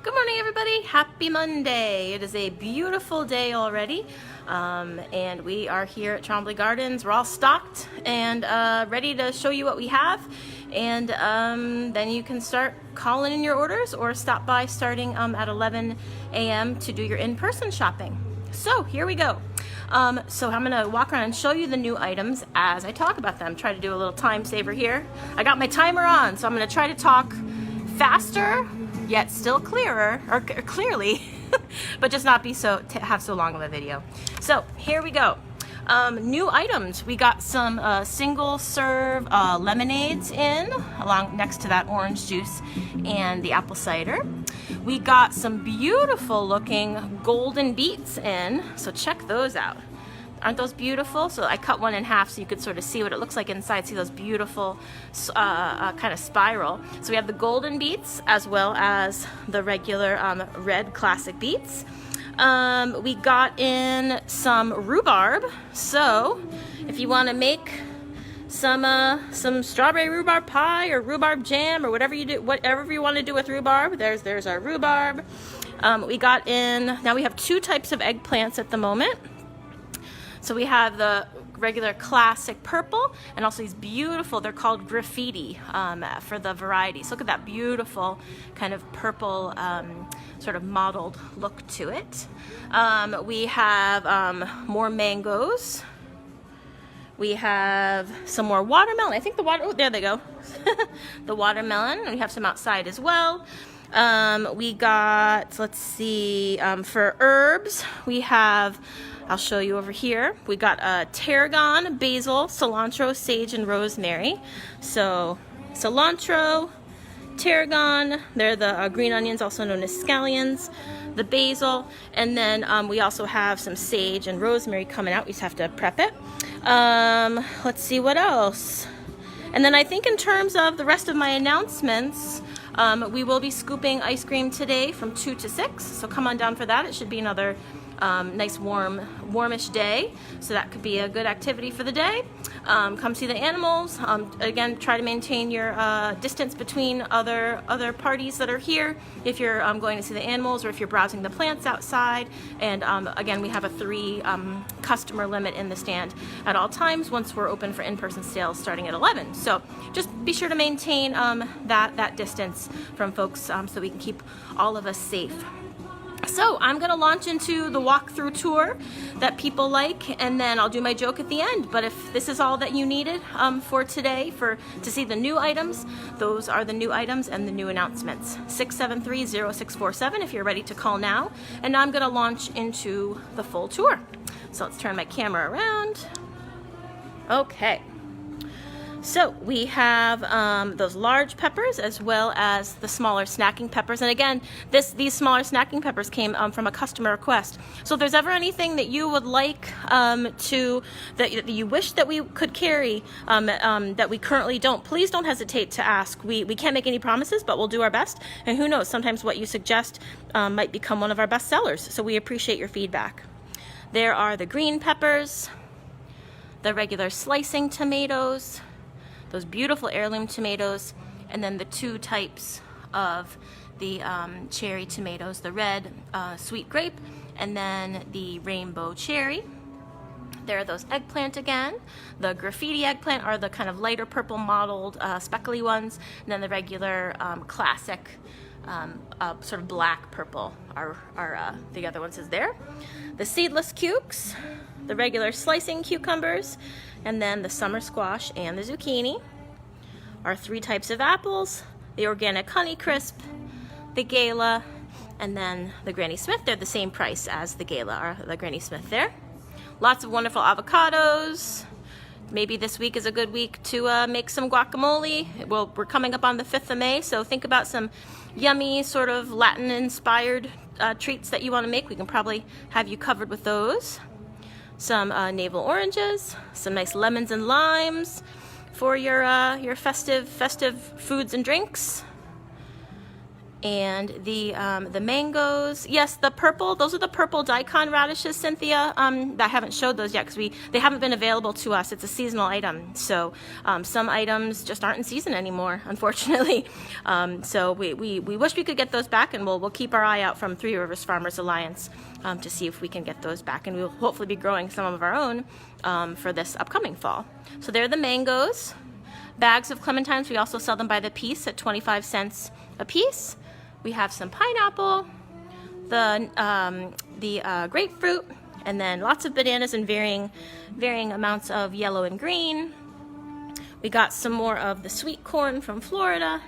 Good morning, everybody. Happy Monday. It is a beautiful day already, and we are here at Trombley Gardens. We're all stocked and ready to show you what we have, and then you can start calling in your orders or stop by starting at 11 a.m. to do your in-person shopping. So here we go. So I'm gonna walk around and show you the new items as I talk about them. Try to do a little time saver here. I got my timer on, so I'm gonna try to talk faster yet still clearer, or clearly, but just not be have so long of a video. So here we go. New items. We got some single serve lemonades in, along next to that orange juice and the apple cider. We got some beautiful looking golden beets in, so check those out. Aren't those beautiful? So I cut one in half so you could sort of see what it looks like inside. See those beautiful kind of spiral. So we have the golden beets as well as the regular red classic beets. We got in some rhubarb. So if you want to make some strawberry rhubarb pie or rhubarb jam or whatever you do, whatever you want to do with rhubarb, there's our rhubarb. We got in. Now we have two types of eggplants at the moment. So we have the regular classic purple and also these beautiful, they're called graffiti for the varieties. Look at that beautiful kind of purple sort of mottled look to it. We have more mangoes. We have some more watermelon. I think oh, there they go. The watermelon. We have some outside as well. We got, let's see, for herbs, we have, I'll show you over here. We got tarragon, basil, cilantro, sage, and rosemary. So cilantro, tarragon, they're the green onions, also known as scallions, the basil, and then we also have some sage and rosemary coming out. We just have to prep it. Let's see what else. And then I think in terms of the rest of my announcements, we will be scooping ice cream today from 2 to 6, so come on down for that. It should be another nice warmish day, so that could be a good activity for the day. Come see the animals. Again, try to maintain your distance between other parties that are here if you're going to see the animals or if you're browsing the plants outside. And again, we have a 3 customer limit in the stand at all times once we're open for in-person sales starting at 11. So just be sure to maintain that distance from folks so we can keep all of us safe. So I'm going to launch into the walkthrough tour that people like, and then I'll do my joke at the end. But if this is all that you needed for today to see the new items, those are the new items and the new announcements. 673-0647 if you're ready to call now. And now I'm going to launch into the full tour. So let's turn my camera around. Okay. So we have those large peppers as well as the smaller snacking peppers. And again, these smaller snacking peppers came from a customer request. So if there's ever anything that you would like that you wish that we could carry that we currently don't, please don't hesitate to ask. We can't make any promises, but we'll do our best. And who knows, sometimes what you suggest might become one of our best sellers. So we appreciate your feedback. There are the green peppers, the regular slicing tomatoes, those beautiful heirloom tomatoes, and then the 2 types of the cherry tomatoes, the red sweet grape, and then the rainbow cherry. There are those eggplant again. The graffiti eggplant are the kind of lighter purple mottled speckly ones, and then the regular classic sort of black purple are the other ones is there. The seedless cukes, the regular slicing cucumbers, and then the summer squash and the zucchini. Our 3 types of apples, the organic Honey Crisp, the Gala, and then the Granny Smith. They're the same price as the Gala or the Granny Smith there. Lots of wonderful avocados. Maybe this week is a good week to make some guacamole. Well, we're coming up on the 5th of May, so think about some yummy sort of Latin-inspired treats that you want to make. We can probably have you covered with those. Some navel oranges, some nice lemons and limes for your festive foods and drinks. And the mangoes, yes, the purple, those are the purple daikon radishes, Cynthia. I haven't showed those yet because they haven't been available to us. It's a seasonal item, so some items just aren't in season anymore, unfortunately. So we wish we could get those back, and we'll keep our eye out from Three Rivers Farmers Alliance to see if we can get those back, and we'll hopefully be growing some of our own for this upcoming fall. So they're the mangoes. Bags of clementines, we also sell them by the piece at 25 cents a piece. We have some pineapple, the grapefruit, and then lots of bananas in varying amounts of yellow and green. We got some more of the sweet corn from Florida.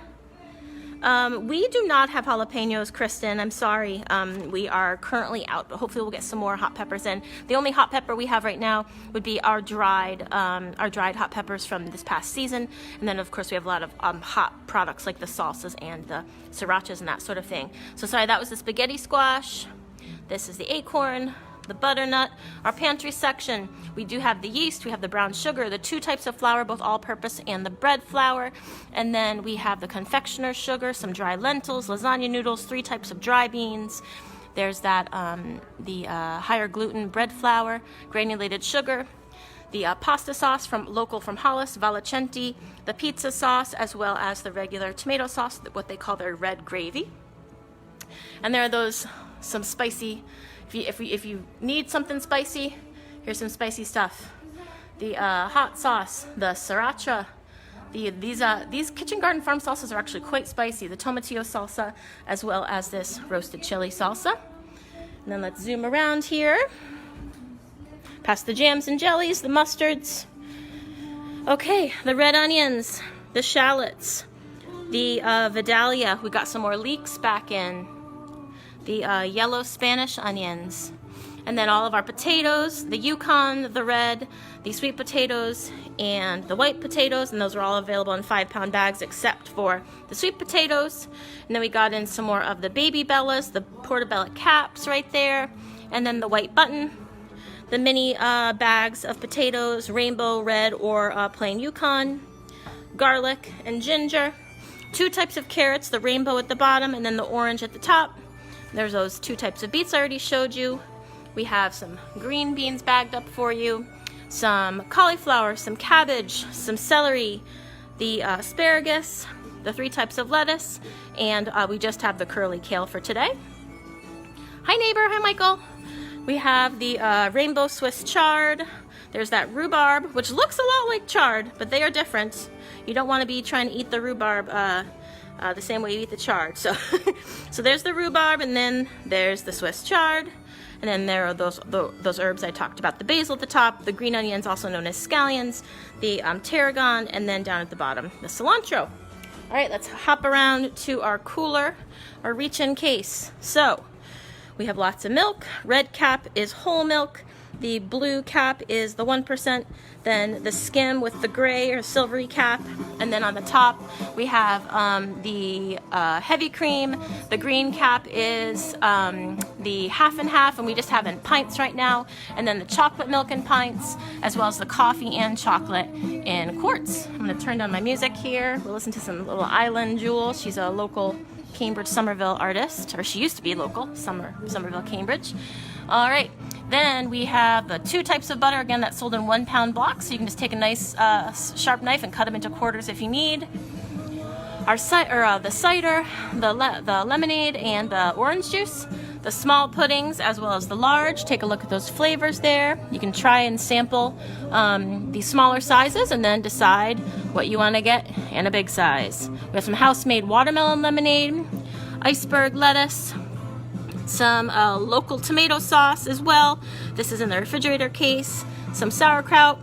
We do not have jalapenos, Kristen. I'm sorry. We are currently out, but hopefully we'll get some more hot peppers in. The only hot pepper we have right now would be our dried hot peppers from this past season. And then, of course, we have a lot of hot products like the salsas and the srirachas and that sort of thing. So sorry, that was the spaghetti squash. This is the acorn, the butternut. Our pantry section, we do have the yeast, we have the brown sugar, the 2 types of flour, both all-purpose and the bread flour, and then we have the confectioner's sugar, some dry lentils, lasagna noodles, 3 types of dry beans. There's that the higher gluten bread flour, granulated sugar, the pasta sauce local from Hollis, Valacenti, the pizza sauce, as well as the regular tomato sauce, what they call their red gravy. And there are some spicy. If you need something spicy, here's some spicy stuff. The hot sauce, the sriracha. These Kitchen Garden Farm salsas are actually quite spicy. The tomatillo salsa, as well as this roasted chili salsa. And then let's zoom around here. Past the jams and jellies, the mustards. Okay, the red onions, the shallots, the Vidalia. We got some more leeks back in. The yellow Spanish onions, and then all of our potatoes, the Yukon, the red, the sweet potatoes, and the white potatoes, and those are all available in 5-pound bags except for the sweet potatoes. And then we got in some more of the baby bellas, the portobello caps right there, and then the white button, the mini bags of potatoes, rainbow, red, or plain Yukon, garlic and ginger, 2 types of carrots, the rainbow at the bottom and then the orange at the top. There's those 2 types of beets I already showed you. We have some green beans bagged up for you, some cauliflower, some cabbage, some celery, the asparagus, the 3 types of lettuce, and we just have the curly kale for today. Hi neighbor, hi Michael. We have the rainbow Swiss chard. There's that rhubarb, which looks a lot like chard, but they are different. You don't want to be trying to eat the rhubarb the same way you eat the chard. So, so there's the rhubarb, and then there's the Swiss chard, and then there are those herbs I talked about. The basil at the top, the green onions, also known as scallions, the tarragon, and then down at the bottom, the cilantro. All right, let's hop around to our cooler, our reach-in case. So, we have lots of milk. Red cap is whole milk. The blue cap is the 1%, then the skim with the gray or silvery cap, and then on the top we have the heavy cream. The green cap is the half and half, and we just have in pints right now, and then the chocolate milk in pints, as well as the coffee and chocolate in quarts. I'm going to turn down my music here. We'll listen to some little Island Jewel. She's a local Cambridge, Somerville artist, or she used to be local, Somerville, Cambridge. All right, then we have the 2 types of butter, again, that's sold in 1-pound blocks, so you can just take a nice sharp knife and cut them into quarters if you need. Our the cider, the lemonade, and the orange juice, the small puddings as well as the large. Take a look at those flavors there. You can try and sample the smaller sizes and then decide what you want to get in a big size. We have some house-made watermelon lemonade, iceberg lettuce, some local tomato sauce as well. This is in the refrigerator case. Some sauerkraut,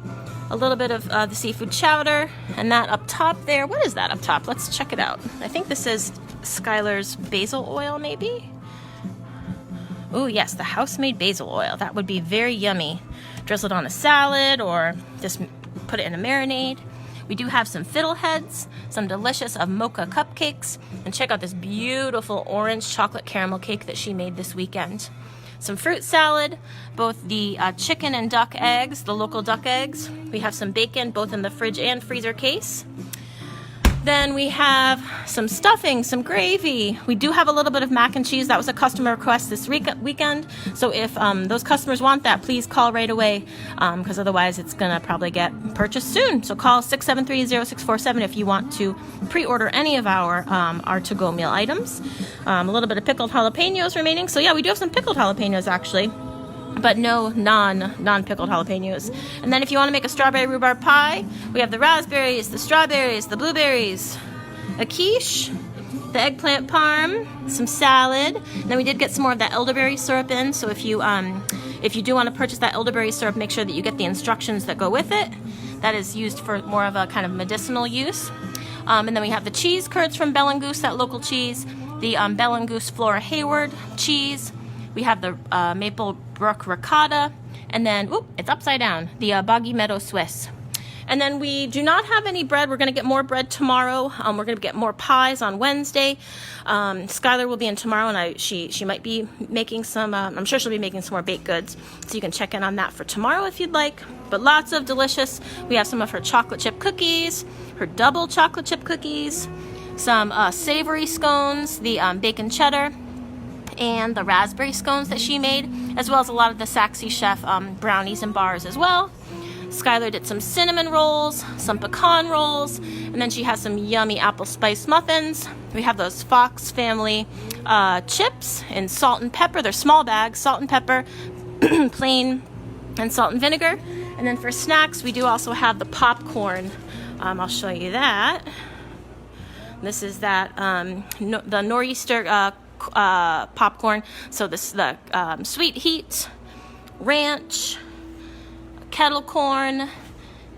a little bit of the seafood chowder, and that up top there, what is that up top? Let's check it out. I think this is Skylar's basil oil, maybe? Oh yes, the house-made basil oil. That would be very yummy. Drizzle it on a salad or just put it in a marinade. We do have some fiddleheads, some delicious mocha cupcakes, and check out this beautiful orange chocolate caramel cake that she made this weekend. Some fruit salad, both the chicken and duck eggs, the local duck eggs. We have some bacon, both in the fridge and freezer case. Then we have some stuffing, some gravy. We do have a little bit of mac and cheese. That was a customer request this weekend. So if those customers want that, please call right away, because otherwise it's going to probably get purchased soon. So call 673-0647 if you want to pre-order any of our to-go meal items. A little bit of pickled jalapenos remaining. So yeah, we do have some pickled jalapenos actually, but no non-pickled jalapenos. And then if you want to make a strawberry rhubarb pie, we have the raspberries, the strawberries, the blueberries, a quiche, the eggplant parm, some salad. And then we did get some more of that elderberry syrup in. So if you do want to purchase that elderberry syrup, make sure that you get the instructions that go with it. That is used for more of a kind of medicinal use. And then we have the cheese curds from Bell & Goose, that local cheese, the Bell & Goose Flora Hayward cheese. We have the Maple Brook ricotta, and then, it's upside down, the Boggy Meadow Swiss. And then we do not have any bread. We're going to get more bread tomorrow. We're going to get more pies on Wednesday. Skylar will be in tomorrow, and she might be making some, I'm sure she'll be making some more baked goods. So you can check in on that for tomorrow if you'd like. But lots of delicious. We have some of her chocolate chip cookies, her double chocolate chip cookies, some savory scones, the bacon cheddar, and the raspberry scones that she made, as well as a lot of the Saxy Chef brownies and bars as well. Skylar did some cinnamon rolls, some pecan rolls, and then she has some yummy apple spice muffins. We have those Fox family chips in salt and pepper. They're small bags, salt and pepper, plain, and salt and vinegar. And then for snacks, we do also have the popcorn. I'll show you that. This is that the Nor'easter popcorn. So this is the sweet heat, ranch, kettle corn,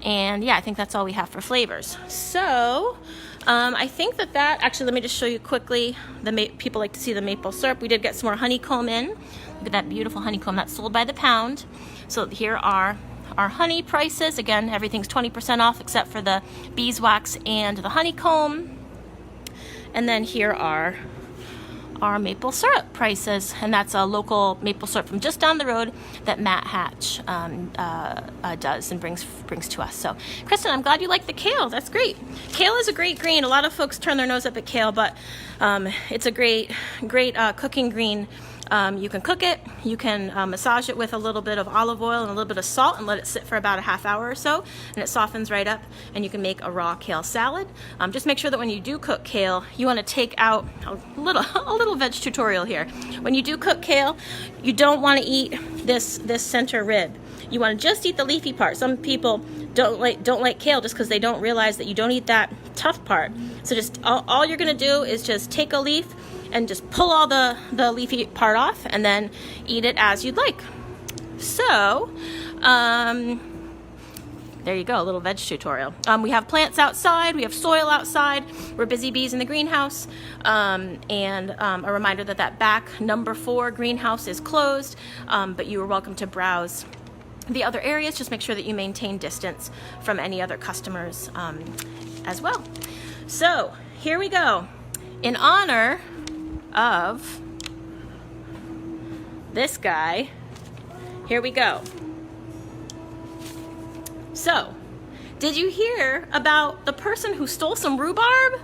and yeah, I think that's all we have for flavors. So I think that actually, let me just show you quickly. People like to see the maple syrup. We did get some more honeycomb in. Look at that beautiful honeycomb that's sold by the pound. So here are our honey prices. Again, everything's 20% off except for the beeswax and the honeycomb. And then here are our maple syrup prices, and that's a local maple syrup from just down the road that Matt Hatch does and brings to us. So, Kristen, I'm glad you like the kale. That's great. Kale is a great green. A lot of folks turn their nose up at kale, but it's a great cooking green. You can cook it, you can massage it with a little bit of olive oil and a little bit of salt and let it sit for about a half hour or so, and it softens right up, and you can make a raw kale salad. Just make sure that when you do cook kale, you want to take out a little veg tutorial here. When you do cook kale, you don't want to eat this center rib. You want to just eat the leafy part. Some people don't like kale just because they don't realize that you don't eat that tough part. So just all you're going to do is just take a leaf and just pull all the leafy part off, and then eat it as you'd like. So, there you go, a little veg tutorial. We have plants outside, we have soil outside, we're busy bees in the greenhouse, and a reminder that back number 4 greenhouse is closed, but you are welcome to browse the other areas. Just make sure that you maintain distance from any other customers as well. So, here we go. In honor of this guy, here we go. So, did you hear about the person who stole some rhubarb?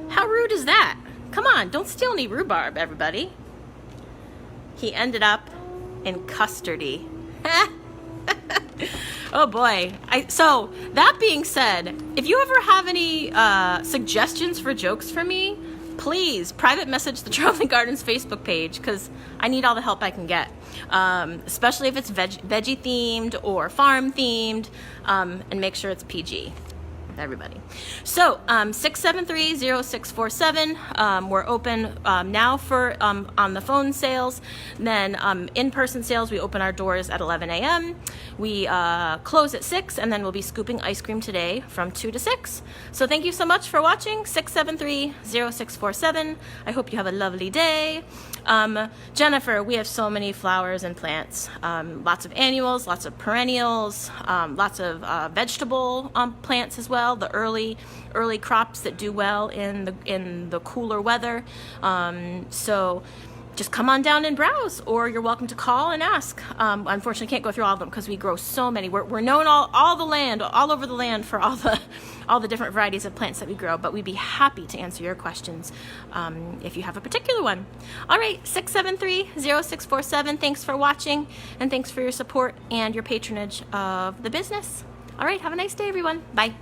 How rude is that? Come on, don't steal any rhubarb, everybody. He ended up in custody. Oh boy. So, that being said, if you ever have any suggestions for jokes for me, please private message the Trombley Gardens Facebook page, because I need all the help I can get, especially if it's veggie themed or farm themed, and make sure it's PG. Everybody. So 673-0647. We're open now for on the phone sales. Then in-person sales, we open our doors at 11 a.m. We close at 6, and then we'll be scooping ice cream today from 2 to 6. So thank you so much for watching. 673-0647. I hope you have a lovely day. Jennifer, we have so many flowers and plants. Lots of annuals, lots of perennials, lots of vegetable plants as well. The early crops that do well in the cooler weather. So just come on down and browse, or you're welcome to call and ask. Unfortunately, can't go through all of them because we grow so many. We're known all the land, all over the land for all the different varieties of plants that we grow, but we'd be happy to answer your questions if you have a particular one. All right, 673-0647. Thanks for watching, and thanks for your support and your patronage of the business. All right, have a nice day, everyone. Bye.